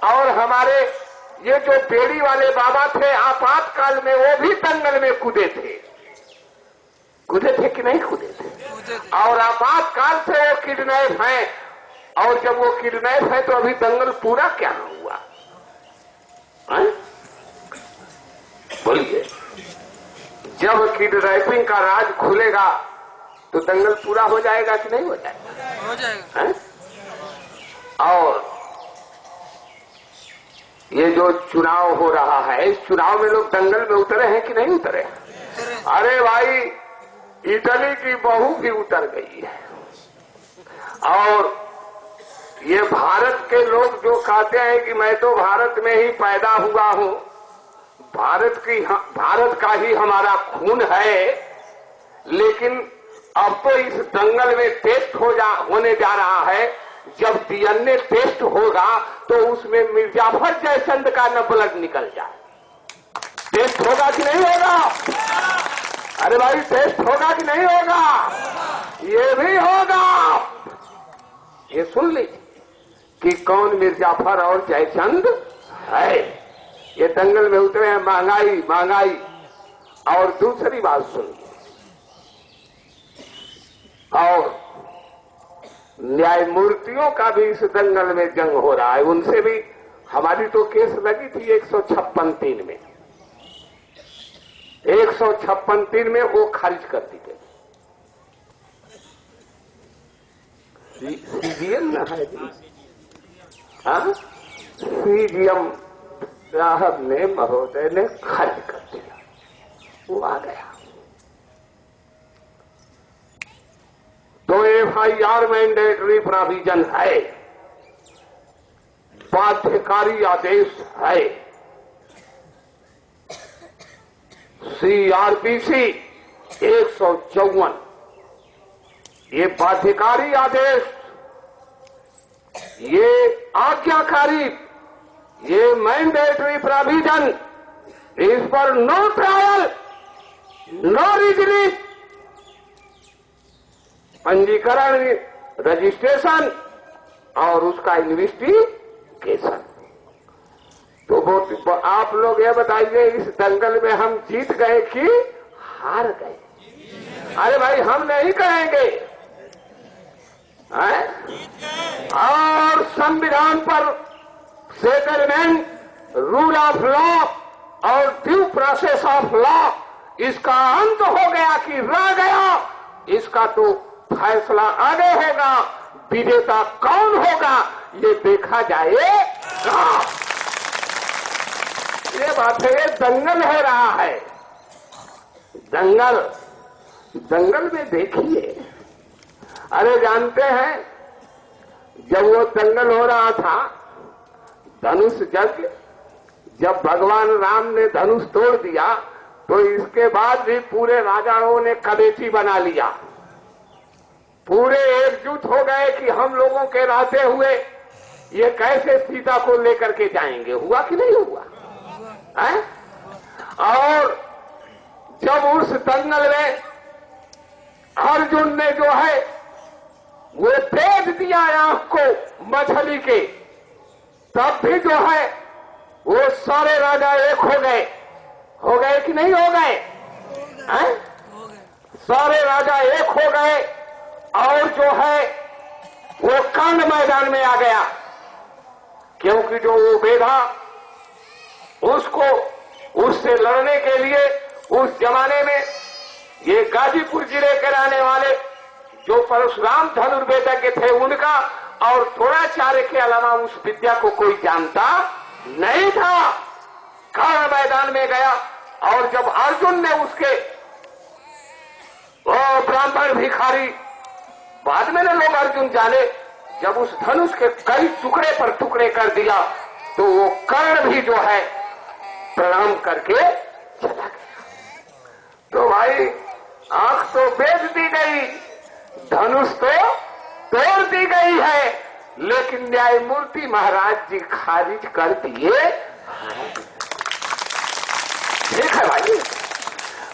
और हमारे ये जो बेड़ी वाले बाबा थे आपातकाल में वो भी दंगल में कूदे थे कि नहीं कूदे थे? और आपातकाल से वो किडनैप हैं, और जब वो किडनैप है तो अभी दंगल पूरा क्या हुआ? बोलिए, जब किडनैपिंग का राज खुलेगा तो दंगल पूरा हो जाएगा कि नहीं हो जाएगा? हो जाएगा। और ये जो चुनाव हो रहा है, इस चुनाव में लोग दंगल में उतरे हैं कि नहीं उतरे? अरे भाई, इटली की बहू भी उतर गई है। और ये भारत के लोग जो कहते हैं कि मैं तो भारत में ही पैदा हुआ हूं, भारत का ही हमारा खून है, लेकिन अब तो इस दंगल में टेस्ट होने जा रहा है। जब डीएनए टेस्ट होगा तो उसमें मिर्जाफर जयचंद का न ब्लड निकल जाए। टेस्ट होगा कि नहीं होगा? अरे भाई, टेस्ट होगा कि नहीं होगा? ये भी होगा। ये सुन लीजिए कि कौन मिर्जाफर और जयचंद है। ये दंगल में उतरे हैं। महंगाई। और दूसरी बात सुनिए, और न्यायमूर्तियों का भी इस दंगल में जंग हो रहा है। उनसे भी हमारी तो केस लगी थी 156(3) में। 156(3) में वो खारिज कर दी गई। सीजीएम ना है जी, हाँ, सीजीएम साहब ने, महोदय ने खारिज कर दिया, वो आ गया। तो एफआईआर मैंडेटरी प्रोविजन है, बाध्यकारी आदेश है। सीआरपीसी 154 ये बाध्यकारी आदेश, ये आज्ञाकारी, ये मैंडेटरी प्रोविजन, इस पर नो ट्रायल, नो रीजनिंग, पंजीकरण, रजिस्ट्रेशन और उसका इन्वेस्टिगेशन। तो आप लोग ये बताइए, इस दंगल में हम जीत गए कि हार गए? अरे भाई, हम नहीं कहेंगे। और संविधान पर सेटलमेंट, रूल ऑफ लॉ और ड्यू प्रोसेस ऑफ लॉ, इसका अंत हो गया कि रह गया, इसका तो फैसला आगे होगा। विजेता कौन होगा ये देखा जाएगा। ये बात है, ये दंगल हो रहा है। दंगल में देखिए, अरे जानते हैं, जब वो दंगल हो रहा था, धनुष यज्ञ, जब भगवान राम ने धनुष तोड़ दिया तो इसके बाद भी पूरे राजाओं ने कमेटी बना लिया, पूरे एकजुट हो गए कि हम लोगों के रहते हुए ये कैसे सीता को लेकर के जाएंगे। हुआ कि नहीं हुआ? है? और जब उस दंगल में अर्जुन ने जो है वो भेद दिया आंख को मछली के, तब भी जो है वो सारे राजा एक हो गए कि नहीं हो गए? सारे राजा एक हो गए और जो है वो कर्ण मैदान में आ गया, क्योंकि जो वो बेधा उसको उससे लड़ने के लिए उस जमाने में ये गाजीपुर जिले के रहने वाले जो परशुराम धनुर्वेदज्ञ थे उनका और द्रोणाचार्य के अलावा उस विद्या को कोई जानता नहीं था। कर्ण मैदान में गया और जब अर्जुन ने उसके ब्राह्मण भिखारी, बाद में लोग अर्जुन जाने, जब उस धनुष के कई टुकड़े पर टुकड़े कर दिया तो वो कर्ण भी जो है प्रणाम करके चला गया। तो भाई आंख तो बेच दी गई, धनुष तो तोड़ दी गई है, लेकिन न्यायमूर्ति महाराज जी खारिज कर दिए। देखा भाई,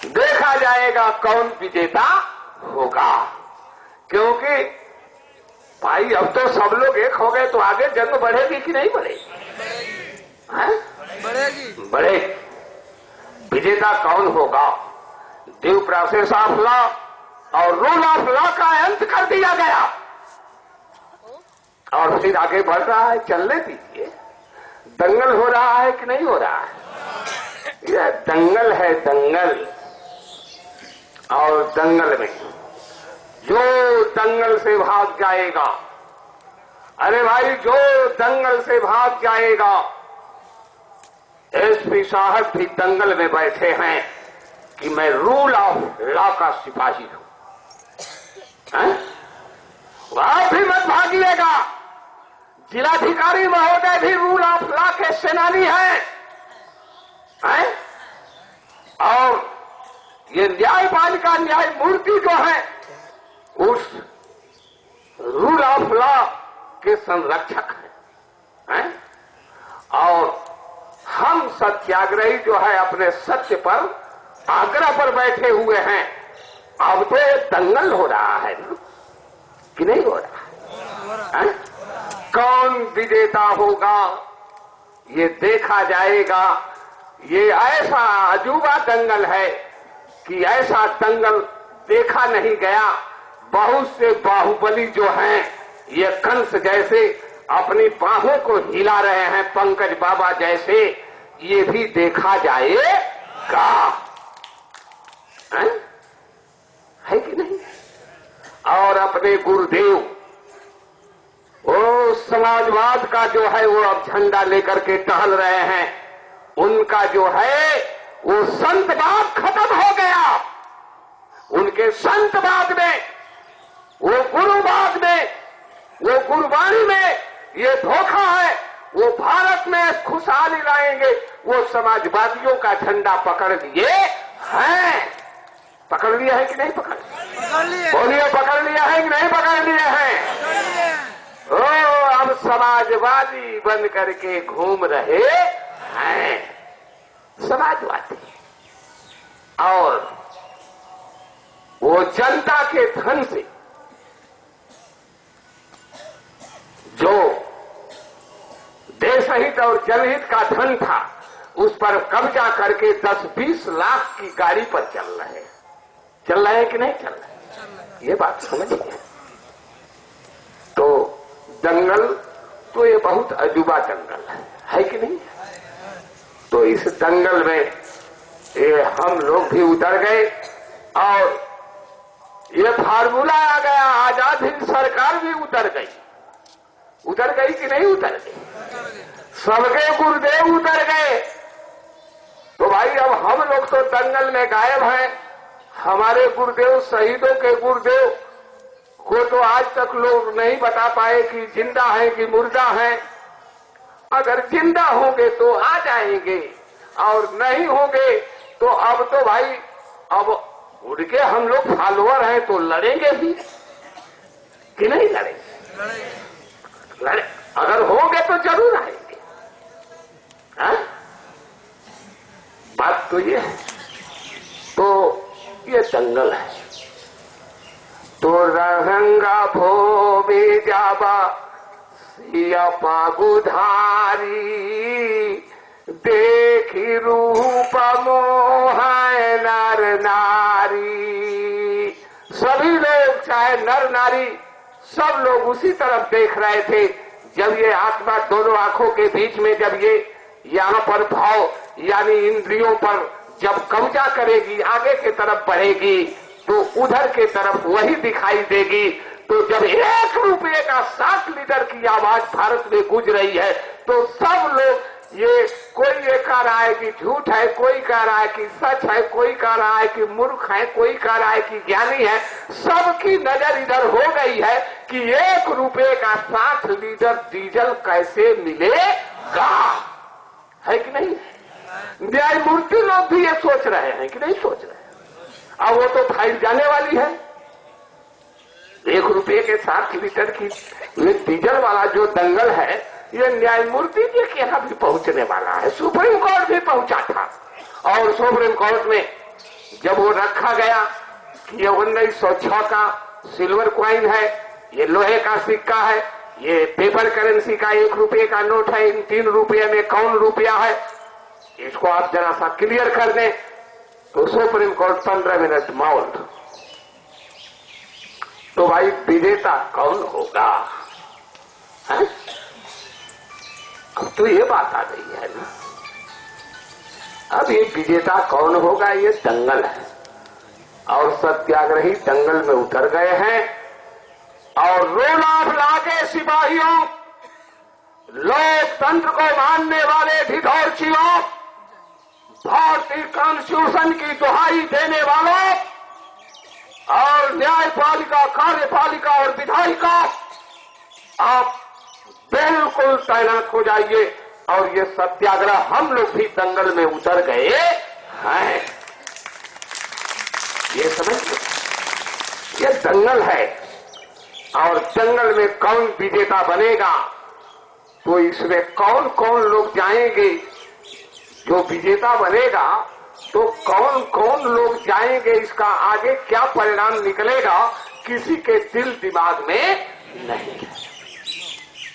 देखा जाएगा कौन विजेता होगा, क्योंकि भाई अब तो सब लोग एक हो गए तो आगे जंग बढ़ेगी कि नहीं बढ़ेगी? बढ़ेगी। बढ़ेगी। विजेता कौन होगा? ड्यू प्रोसेस ऑफ लॉ और रूल ऑफ लॉ का अंत कर दिया गया और फिर आगे बढ़ रहा है। चलने दीजिए। दंगल हो रहा है कि नहीं हो रहा है? यह दंगल है, दंगल। और दंगल में जो दंगल से भाग जाएगा, अरे भाई जो दंगल से भाग जाएगा, एसपी साहब भी दंगल में बैठे हैं कि मैं रूल ऑफ लॉ का सिपाही हूं। आप भी मत भागिएगा। जिलाधिकारी महोदय भी रूल ऑफ लॉ के सेनानी हैं। और ये न्यायपालिका न्यायमूर्ति जो है उस रूल ऑफ लॉ के संरक्षक हैं। और हम सत्याग्रही जो है अपने सत्य पर आग्रह पर बैठे हुए हैं। अब तो दंगल हो रहा है ना कि नहीं हो रहा है? कौन विजेता होगा ये देखा जाएगा। ये ऐसा अजूबा दंगल है कि ऐसा दंगल देखा नहीं गया। बहुत से बाहुबली जो हैं ये कंस जैसे अपनी बाहों को हिला रहे हैं, पंकज बाबा जैसे, ये भी देखा जाएगा। है कि नहीं? और अपने गुरुदेव वो समाजवाद का जो है वो अब झंडा लेकर के टहल रहे हैं। उनका जो है वो संतवाद खत्म हो गया। उनके संतवाद में, वो गुरुवाद में, वो गुरुवाणी में ये धोखा है। वो भारत में खुशहाली लाएंगे। वो समाजवादियों का झंडा पकड़ लिए हैं। पकड़ लिया है कि नहीं पकड़ लिया? बोलिए, पकड़ लिया है कि नहीं पकड़ लिए हैं? ओ अब समाजवादी बन करके घूम रहे हैं, समाजवादी। और वो जनता के धन से जो देशहित और जनहित का धन था उस पर कब्जा करके 10-20 लाख की गाड़ी पर चल रहे हैं कि नहीं चल रहे? ये बात समझिए। तो दंगल तो ये बहुत अजूबा दंगल है कि नहीं? तो इस दंगल में ये हम लोग भी उतर गए और ये फार्मूला आ गया। आजाद हिंद सरकार भी उतर गई कि नहीं उतर गई? सबके गुरुदेव उतर गए। तो भाई अब हम लोग तो दंगल में गायब हैं। हमारे गुरुदेव, शहीदों के गुरुदेव को तो आज तक लोग नहीं बता पाए कि जिंदा है कि मुर्दा है। अगर जिंदा होंगे तो आ जाएंगे और नहीं होंगे तो अब तो भाई अब उनके हम लोग फॉलोअर हैं तो लड़ेंगे भी कि नहीं लड़ेंगे? लड़े। अगर होंगे तो जरूर आएंगे। बात तो ये है। तो ये दंगल है। तो रहंगा भोबे जाबा सिया पागुधारी देखी रूप मोह नर नारी। सभी लोग चाहे नर नारी सब लोग उसी तरफ देख रहे थे। जब ये आत्मा दोनों आंखों के बीच में जब ये यहाँ पर भाव यानी इंद्रियों पर जब कब्जा करेगी, आगे के तरफ बढ़ेगी तो उधर के तरफ वही दिखाई देगी। तो जब 1 रुपये का 7 लीटर की आवाज भारत में गूंज रही है तो सब लोग ये कोई ये कह रहा है कि झूठ है, कोई कह रहा है कि सच है, कोई कह रहा है कि मूर्ख है, कोई कह रहा है कि ज्ञानी है। सबकी नजर इधर हो गई है कि 1 रुपये का 60 लीटर डीजल कैसे मिलेगा। है कि नहीं? न्यायमूर्ति लोग भी ये सोच रहे हैं कि नहीं सोच रहे? अब वो तो फाइल जाने वाली है। 1 रुपये के 60 लीटर की डीजल वाला जो दंगल है ये न्यायमूर्ति जी के यहां भी पहुंचने वाला है। सुप्रीम कोर्ट भी पहुंचा था और सुप्रीम कोर्ट में जब वो रखा गया कि ये 1906 का सिल्वर क्वाइन है, ये लोहे का सिक्का है, ये पेपर करेंसी का 1 रुपये का नोट है, इन 3 रुपये में कौन रुपया है, इसको आप जरा सा क्लियर कर दें तो सुप्रीम कोर्ट 15 मिनट मौन। तो भाई विजेता कौन होगा? है? अब तो ये बात आ गई है ना। अब ये विजेता कौन होगा, ये दंगल है और सत्याग्रही दंगल में उतर गए हैं और रोलाफ लागे सिपाहियों, लोकतंत्र को मानने वाले ढिढोरचियों, भारतीय कॉन्स्टिट्यूशन की दुहाई देने वालों और न्यायपालिका, कार्यपालिका और विधायिका, आप बिल्कुल तैनात हो जाइए और ये सत्याग्रह हम लोग भी दंगल में उतर गए हैं। ये समझ लो, ये दंगल है और दंगल में कौन विजेता बनेगा, तो इसमें कौन कौन लोग जाएंगे। जो विजेता बनेगा तो कौन कौन लोग जाएंगे, इसका आगे क्या परिणाम निकलेगा किसी के दिल दिमाग में नहीं है।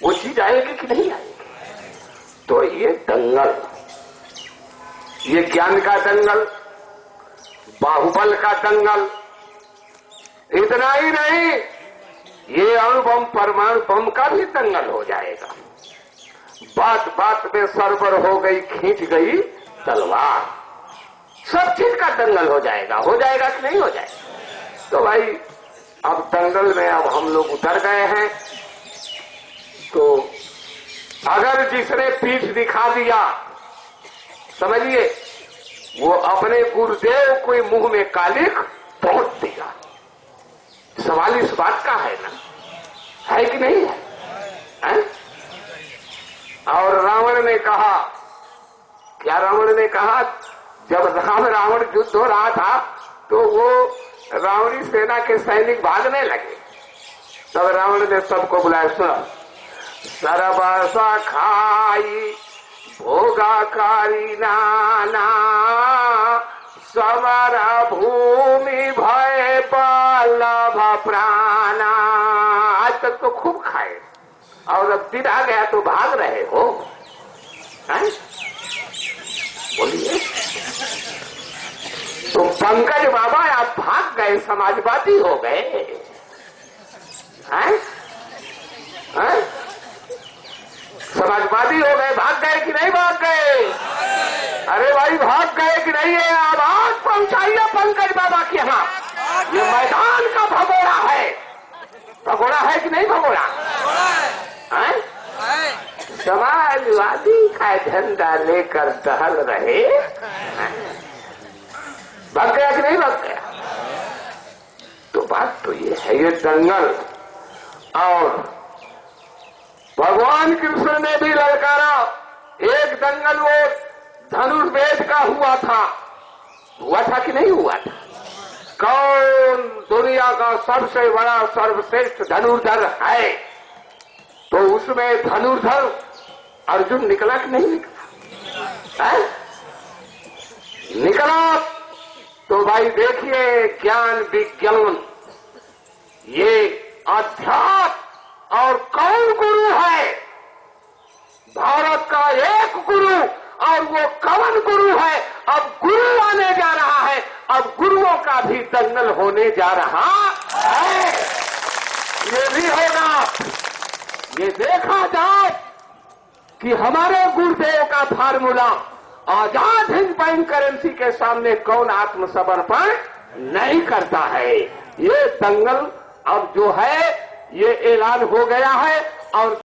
वो चीज आएगी कि नहीं आएगी। तो ये दंगल, ये ज्ञान का दंगल, बाहुबल का दंगल, इतना ही नहीं, ये अणु बम, परमाणु बम का भी दंगल हो जाएगा। बात बात में सरबर हो गई, खींच गई तलवार, सब चीज का दंगल हो जाएगा कि नहीं हो जाएगा। तो भाई अब दंगल में अब हम लोग उतर गए हैं। तो अगर जिसने पीठ दिखा दिया, समझिए वो अपने गुरुदेव को मुंह में कालिख पोंछ दिया। सवाल इस बात का है ना, है कि नहीं है? और रावण ने कहा, क्या रावण ने कहा, जब राम रावण युद्ध हो रहा था तो वो रावणी सेना के सैनिक भागने लगे, तब रावण ने सबको बुलाया, सुनो, सरबसा खाई भोगाकारी नाना, समर भूमि भय बल्लभ प्राणा। आज तक तो खूब खाए और अब दिन आ गया तो भाग रहे हो, हैं? बोलिए। तो पंकज बाबा आप भाग गए, समाजवादी हो गए, हैं? हैं? समाजवादी हो गए, भाग गए कि नहीं भाग गए? अरे भाई भाग गए कि नहीं है? आवाज पहुंचाइए पंकज बाबा के यहाँ। ये मैदान का भगोड़ा है, भगोड़ा है कि नहीं भगोड़ा? हैं? समाजवादी का झंडा लेकर टहल रहे, भाग गया कि नहीं भाग गया? तो बात तो ये है, ये दंगल। और भगवान कृष्ण ने भी ललकारा, एक दंगल वो धनुर्वेद का हुआ था कि नहीं हुआ था? कौन दुनिया का सबसे बड़ा सर्वश्रेष्ठ धनुर्धर है, तो उसमें धनुर्धर अर्जुन निकला कि नहीं निकला? है? निकला। तो भाई देखिए, ज्ञान विज्ञान, ये अध्यात्म, और कौन गुरु है? भारत का एक गुरु, और वो कौन गुरु है? अब गुरु आने जा रहा है, अब गुरुओं का भी दंगल होने जा रहा है। ये भी होगा, ये देखा जाए कि हमारे गुरुदेव का formula Azad Hind bank currency के सामने कौन आत्मसमर्पण नहीं करता है। ये दंगल अब जो है ये ऐलान हो गया है और